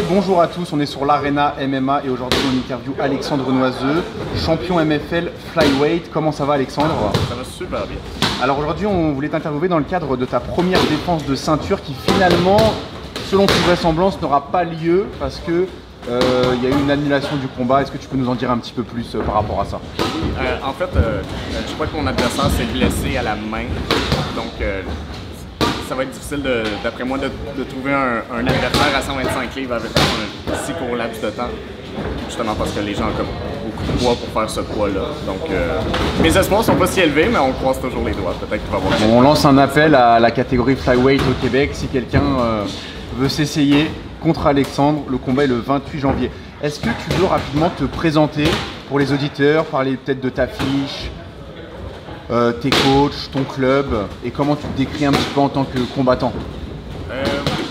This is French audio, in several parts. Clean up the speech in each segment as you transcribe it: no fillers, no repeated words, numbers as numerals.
Bonjour à tous, on est sur l'Arena MMA et aujourd'hui on interview Alexandre Noiseux, champion MFL Flyweight. Comment ça va Alexandre? Ça va super bien. Alors aujourd'hui on voulait t'interviewer dans le cadre de ta première défense de ceinture qui finalement, selon toute vraisemblance, n'aura pas lieu parce que il y a eu une annulation du combat. Est-ce que tu peux nous en dire un petit peu plus par rapport à ça? En fait, je crois que mon adversaire s'est blessé à la main, donc ça va être difficile, d'après moi, de trouver un adversaire à 125 livres avec un si court laps de temps, justement parce que les gens ont comme beaucoup de poids pour faire ce poids-là. Donc, mes espoirs sont pas si élevés, mais on croise toujours les doigts. Peut-être qu'il va y avoir... On lance un appel à la catégorie Flyweight au Québec si quelqu'un veut s'essayer contre Alexandre. Le combat est le 28 janvier. Est-ce que tu veux rapidement te présenter pour les auditeurs, parler peut-être de ta fiche, tes coachs, ton club, et comment tu te décris un petit peu en tant que combattant?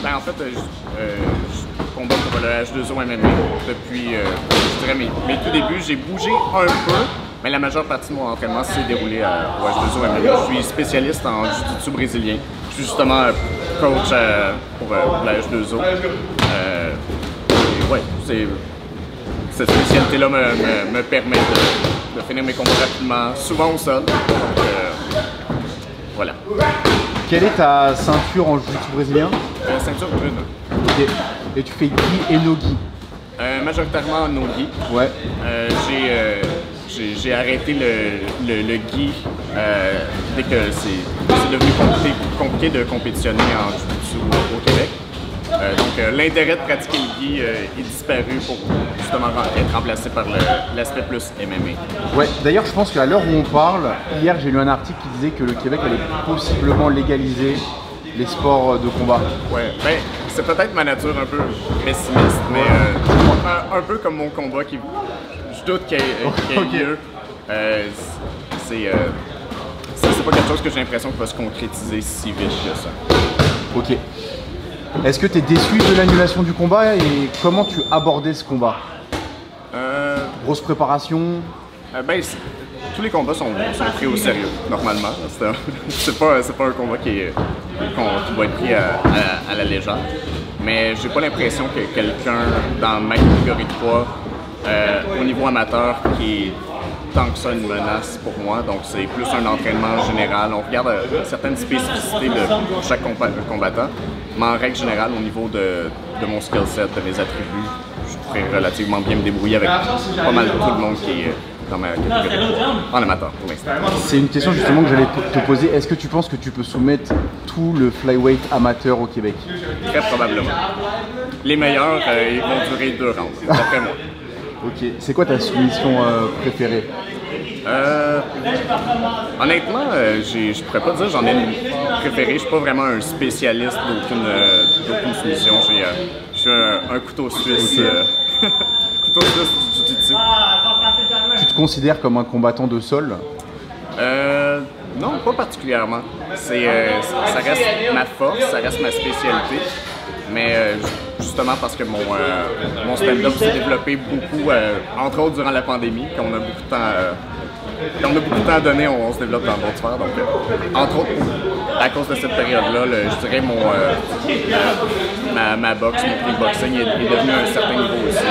En fait, je combat pour le H2O MMA depuis, je dirais, mes tout débuts. J'ai bougé un peu, mais la majeure partie de mon entraînement s'est déroulé au H2O MMA. Je suis spécialiste en jiu-jitsu brésilien. Je suis justement coach pour la H2O. Ouais, cette spécialité-là me permet de finir mes combats rapidement, souvent au sol. Donc, voilà. Quelle est ta ceinture en jiu-jitsu brésilien? Ceinture brune. Ok. Et tu fais gi et no gi? Majoritairement no gi. Ouais. J'ai arrêté le gi dès que c'est devenu compliqué de compétitionner en jiu-jitsu au Québec. Donc l'intérêt de pratiquer le gi est disparu pour justement être remplacé par l'aspect plus MMA. Ouais, d'ailleurs je pense qu'à l'heure où on parle, hier j'ai lu un article qui disait que le Québec allait possiblement légaliser les sports de combat. Ouais, ben c'est peut-être ma nature un peu pessimiste, mais un peu comme mon combat qui, je doute qu'il y ait lieu. C'est pas quelque chose que j'ai l'impression qu'il va se concrétiser si vite que ça. Ok. Est-ce que tu es déçu de l'annulation du combat et comment tu abordais ce combat? Grosse préparation? Tous les combats sont pris au sérieux, normalement. C'est pas un combat qui doit être pris à la légère. Mais j'ai pas l'impression que quelqu'un dans ma catégorie de poids, au niveau amateur, qui est tant que ça une menace pour moi. Donc c'est plus un entraînement général. On regarde certaines spécificités de chaque combattant. Mais en règle générale, au niveau de mon skill set, de mes attributs, je pourrais relativement bien me débrouiller avec pas mal tout le monde qui est dans ma catégorie en amateur pour l'instant. C'est une question justement que j'allais te poser. Est-ce que tu penses que tu peux soumettre tout le flyweight amateur au Québec? Très probablement. Les meilleurs, ils vont durer 2 rounds, d'après moi. Ok. C'est quoi ta soumission préférée? Honnêtement, je pourrais pas dire j'en ai une préférée. Je suis pas vraiment un spécialiste d'aucune soumission. Je suis un couteau suisse. Okay. Couteau suisse du jiu-jitsu. Tu te considères comme un combattant de sol? Non, pas particulièrement. Ça reste ma force, ça reste ma spécialité. Mais justement parce que mon stand-up s'est développé beaucoup, entre autres durant la pandémie, quand on a beaucoup de temps à donner, on se développe dans d'autres sphères. Donc, entre autres, à cause de cette période-là, je dirais ma boxe, mon kickboxing est devenu à un certain niveau aussi.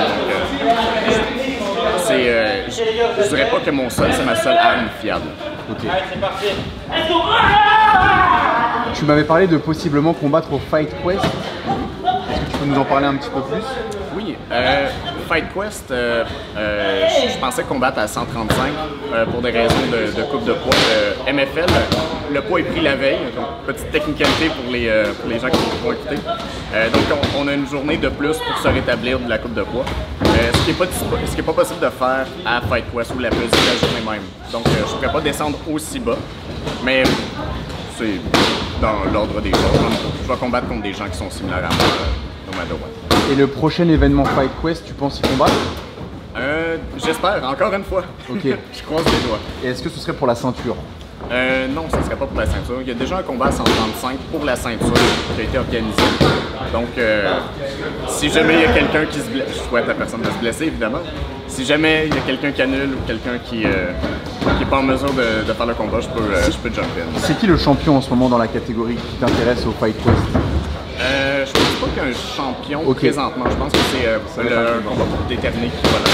Donc, je dirais pas que mon sol, c'est ma seule arme fiable. Ok. Tu m'avais parlé de possiblement combattre au Fight Quest. Est-ce que tu peux nous en parler un petit peu plus? Oui, Fight Quest, je pensais combattre à 135 pour des raisons de coupe de poids. MFL, le poids est pris la veille, donc petite technicalité pour les gens qui vont écouter. Donc on a une journée de plus pour se rétablir de la coupe de poids. Ce qui n'est pas possible de faire à Fight Quest ou la pesée la journée même. Donc je ne pourrais pas descendre aussi bas, mais c'est dans l'ordre des choses. Je vais combattre contre des gens qui sont similaires à moi, no matter what. Et le prochain événement Fight Quest, tu penses y combattre? J'espère, encore une fois. Ok. Je croise les doigts. Et est-ce que ce serait pour la ceinture? Non, ça ne serait pas pour la ceinture. Il y a déjà un combat à 135 pour la ceinture qui a été organisé. Donc, si jamais il y a quelqu'un qui se blesse, je souhaite à personne de se blesser évidemment. Si jamais il y a quelqu'un qui annule ou quelqu'un qui qui n'est pas en mesure de faire le combat, je peux jump in. C'est qui le champion en ce moment dans la catégorie qui t'intéresse au Fight Quest? Je pense pas qu'il y a un champion présentement. Je pense que c'est le combat pour déterminer qui va là.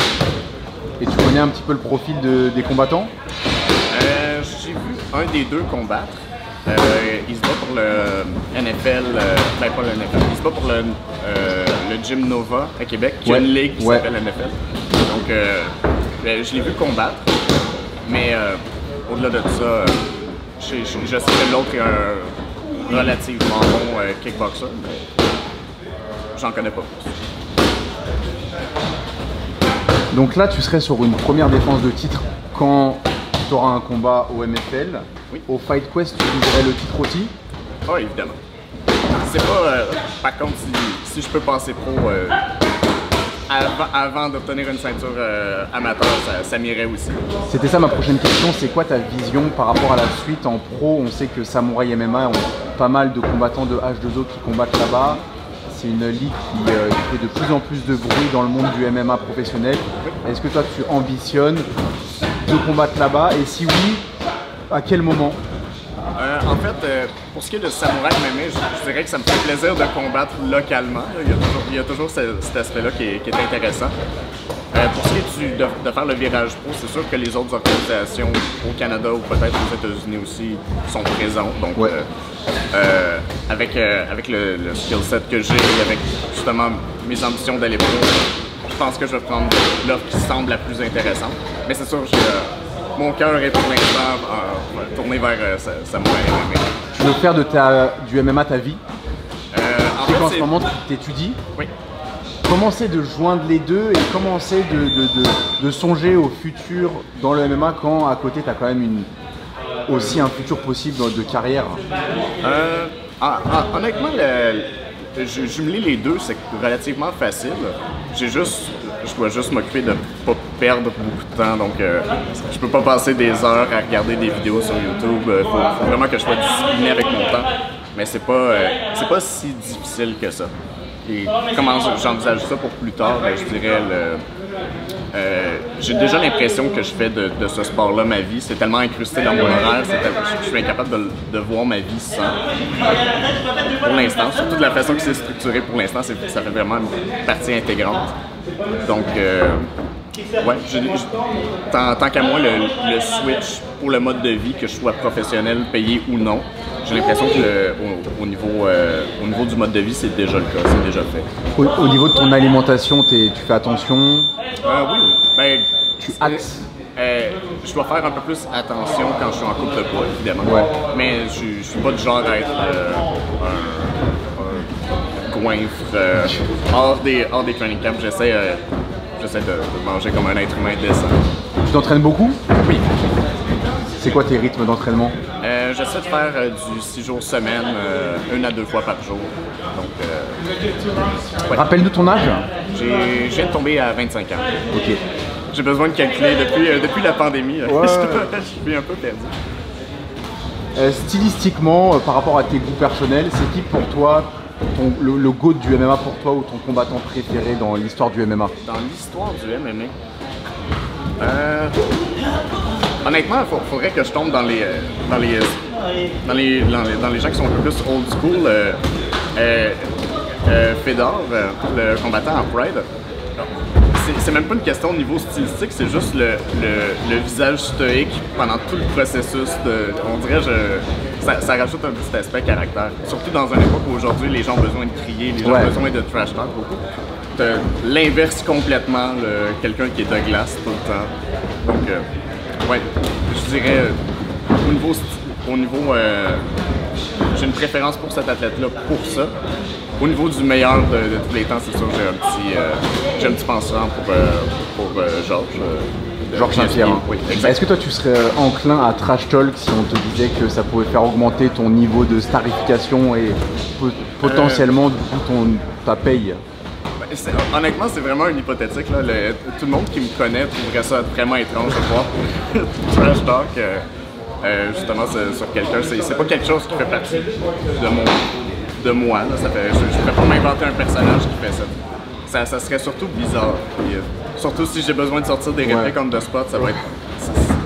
Et tu connais un petit peu le profil des combattants? J'ai vu un des deux combattre. Il se bat pour le NFL, pas le NFL, il se bat pour le Gym Nova à Québec, qui a une ligue qui s'appelle NFL. Donc, je l'ai vu combattre, mais au-delà de ça, je sais que l'autre est un relativement bon kickboxer, mais j'en connais pas plus. Donc là, tu serais sur une première défense de titre quand tu auras un combat au MFL. Oui. Au Fight Quest, tu viserais le titre aussi? Ah, évidemment. C'est pas, par contre, si je peux passer pro avant d'obtenir une ceinture amateur, ça m'irait aussi. C'était ça ma prochaine question, c'est quoi ta vision par rapport à la suite en pro? On sait que Samouraï MMA ont pas mal de combattants de H2O qui combattent là-bas. C'est une ligue qui fait de plus en plus de bruit dans le monde du MMA professionnel. Est-ce que toi tu ambitionnes de combattre là-bas? Et si oui, à quel moment? En fait, pour ce qui est de Samouraï MMA, je dirais que ça me fait plaisir de combattre localement. Il y a toujours cet aspect-là qui est intéressant. Pour ce qui est de faire le virage pro, c'est sûr que les autres organisations au Canada ou peut-être aux États-Unis aussi sont présentes. Donc, avec le skill set que j'ai et avec justement mes ambitions d'aller pro, je pense que je vais prendre l'offre qui semble la plus intéressante. Mais c'est sûr que mon cœur est pour l'instant tourné vers Samouraï MMA. Tu veux faire du MMA ta vie? En ce moment, tu t'étudies. Oui. Comment c'est de joindre les deux et comment c'est de songer au futur dans le MMA quand à côté tu as quand même aussi un futur possible de carrière? Honnêtement, jumeler les deux, c'est relativement facile. Je dois juste m'occuper de ne pas perdre beaucoup de temps, donc je peux pas passer des heures à regarder des vidéos sur YouTube. Faut vraiment que je sois discipliné avec mon temps, mais c'est pas si difficile que ça. Et comment j'envisage ça pour plus tard, je dirais j'ai déjà l'impression que je fais de ce sport-là ma vie. C'est tellement incrusté dans mon horaire, je suis incapable de voir ma vie sans. Pour l'instant, surtout de la façon que c'est structuré pour l'instant, ça fait vraiment une partie intégrante. Donc, ouais, tant qu'à moi, le switch pour le mode de vie, que je sois professionnel, payé ou non, j'ai l'impression que au niveau du mode de vie, c'est déjà le cas, c'est déjà fait. Au niveau de ton alimentation, tu fais attention? Oui. Ben, tu axes? Je dois faire un peu plus attention quand je suis en couple de poids, évidemment. Ouais. Mais je suis pas du genre à être un goinfre hors des training camps. J'essaie de manger comme un être humain décent. Tu t'entraînes beaucoup? Oui. C'est quoi tes rythmes d'entraînement? J'essaie de faire du 6 jours semaine, 1 à 2 fois par jour. Donc, ouais. Rappelle-nous ton âge? Je viens de tomber à 25 ans. Ok. J'ai besoin de calculer depuis la pandémie. Ouais. Je suis un peu perdu. Stylistiquement, par rapport à tes goûts personnels, c'est qui pour toi le GOAT du MMA pour toi ou ton combattant préféré dans l'histoire du MMA? Dans l'histoire du MMA? Honnêtement, il faudrait que je tombe dans les gens qui sont un peu plus old school. Fedor, le combattant en Pride. C'est même pas une question au niveau stylistique, c'est juste le visage stoïque pendant tout le processus. On dirait ça rajoute un petit aspect caractère. Surtout dans une époque où aujourd'hui les gens ont besoin de crier, les gens ont besoin de trash talk beaucoup. L'inverse complètement, quelqu'un qui est de glace tout le temps. Donc, ouais, je dirais au niveau j'ai une préférence pour cet athlète-là pour ça. Au niveau du meilleur de tous les temps, c'est sûr que j'ai un petit penchant pour Georges Saint-Pierre. Oui, est-ce que toi tu serais enclin à trash talk si on te disait que ça pouvait faire augmenter ton niveau de starification et potentiellement du coup ta paye? Honnêtement, c'est vraiment une hypothétique. Là. Tout le monde qui me connaît trouverait ça vraiment étrange de voir trash talk justement sur quelqu'un. C'est pas quelque chose qui fait partie de moi. Là. Je ne pourrais pas m'inventer un personnage qui fait ça. Ça serait surtout bizarre. Et, surtout si j'ai besoin de sortir des répliques on the spot, ça va être...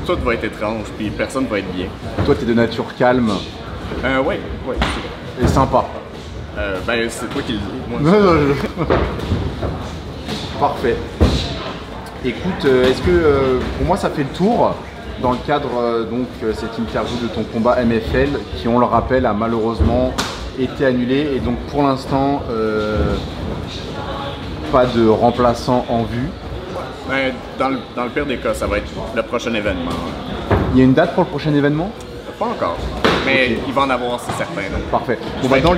tout va être étrange, puis personne va être bien. Toi, tu es de nature calme Ouais, ouais. et sympa. Ben, c'est toi qui le dis. Moi, Non, non, Parfait. Écoute, est-ce que pour moi ça fait le tour dans le cadre cette interview de ton combat MFL qui, on le rappelle, a malheureusement été annulé et donc pour l'instant pas de remplaçant en vue. ben, dans le pire des cas, ça va être le prochain événement. Il y a une date pour le prochain événement? Pas encore, mais Ok. il va en avoir, c'est certain. Donc. Parfait. Bon, bah, dans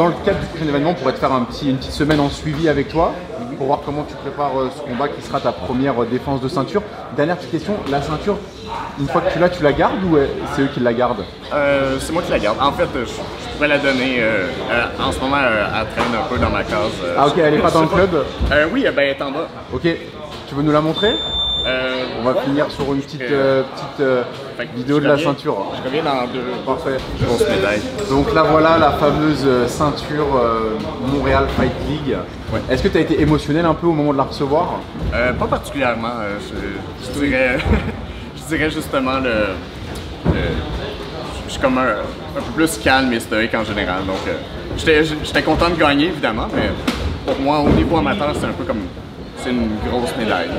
le cadre du prochain événement, on pourrait te faire une petite semaine en suivi avec toi pour voir comment tu prépares ce combat qui sera ta première défense de ceinture. Dernière petite question, la ceinture, une fois que tu l'as, tu la gardes ou c'est eux qui la gardent? C'est moi qui la garde. En fait, je pourrais la donner en ce moment, elle traîne un peu dans ma case. Ah ok, elle est pas dans le club? Oui, ben, elle est en bas. Ok, tu veux nous la montrer? On va finir sur une petite vidéo de la ceinture. Je reviens dans 2 Parfait. grosses médailles. Donc là voilà la fameuse ceinture Montréal Fight League. Ouais. Est-ce que tu as été émotionnel un peu au moment de la recevoir? Pas particulièrement. Je dirais, je dirais justement je suis comme un peu plus calme et stoïque en général. Donc j'étais content de gagner évidemment, mais pour moi au niveau amateur c'est un peu comme c'est une grosse médaille.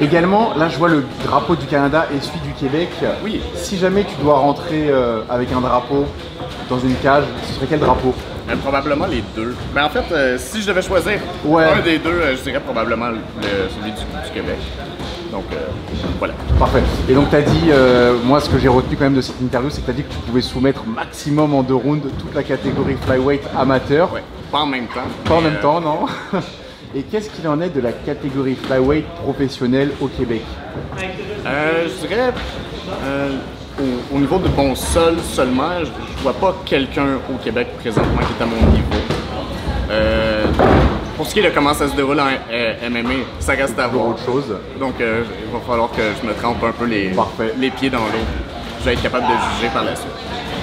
Également, là je vois le drapeau du Canada et celui du Québec. Oui. Si jamais tu dois rentrer avec un drapeau dans une cage, ce serait quel drapeau? Probablement les deux. Mais en fait, si je devais choisir un des deux, je dirais probablement celui du Québec. Donc voilà. Parfait. Et donc tu as dit, moi ce que j'ai retenu quand même de cette interview, c'est que tu as dit que tu pouvais soumettre maximum en 2 rounds toute la catégorie flyweight amateur. Ouais. Pas en même temps. Pas en même temps, non. Et qu'est-ce qu'il en est de la catégorie flyweight professionnelle au Québec? Je dirais, au niveau de bon sol seulement, je vois pas quelqu'un au Québec présentement qui est à mon niveau. Pour ce qui est de comment ça se déroule en MMA, ça reste à voir. Autre chose. Donc il va falloir que je me trempe un peu les pieds dans l'eau. Je vais être capable de juger par la suite.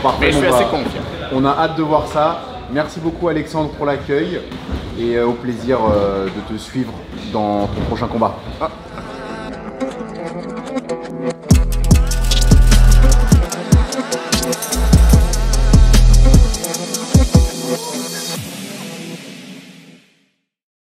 Parfait. Mais je suis assez confiant. On a hâte de voir ça. Merci beaucoup Alexandre pour l'accueil et au plaisir de te suivre dans ton prochain combat. Ah,